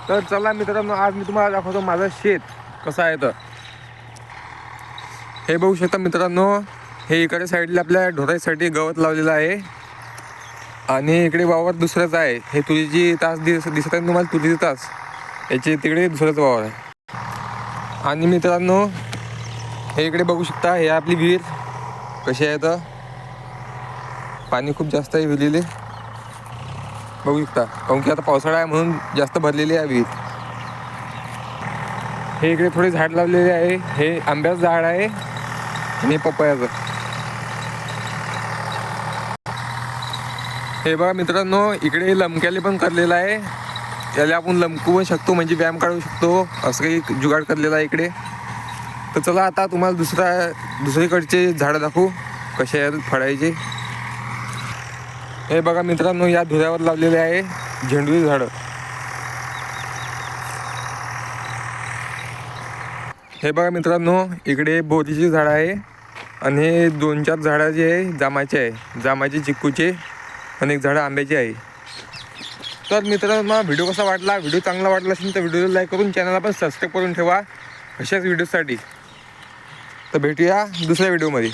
तर चला मित्रांनो, आज मी तुम्हाला दाखवतो माझं शेत कसं आहे. तर हे बघू शकता मित्रांनो, हे इकडे साईडला आपल्या ढोराईसाठी गवत लावलेलं आहे आणि इकडे वावर दुसरंच आहे. हे तुरीची तास दिसत आहे तुम्हाला, तुरीची तास याची तिकडे दुसरंच वावर आहे. आणि मित्रांनो, हे इकडे बघू शकता, हे आपली विहीर कशी आहे. तर पाणी खूप जास्त आहे विहिरीले, बघू शकता, काऊन की आता पावसाळा आहे म्हणून जास्त भरलेली आहे विहीर. हे इकडे थोडे झाड लावलेले आहे. हे आंब्याचं झाड आहे आणि पपयाचं. हे बघा मित्रांनो, इकडे लमक्याले पण करलेलं आहे. याला आपण लमकू पण शकतो, म्हणजे व्यायाम काढू शकतो, असं काही जुगाड करलेला आहे इकडे. तर चला आता तुम्हाला दुसरीकडचे झाडं दाखवू कसे आहेत फळायचे. हे बघा मित्रांनो, या धुऱ्यावर लावलेले आहे झेंडूची झाडं. हे बघा मित्रांनो, इकडे बोरीची झाडं आहे आणि 2-4 झाडं जे आहे जामाचे आहे, जामाचे, चिक्कूचे, आणि एक झाडं आंब्याचे आहे. तर मित्रांनो, व्हिडिओ कसा वाटला, व्हिडिओ चांगला वाटला असेल तर व्हिडिओला लाईक करून चॅनलला पण सबस्क्राईब करून ठेवा अशाच व्हिडिओसाठी. तर भेटूया दुसऱ्या व्हिडिओमध्ये.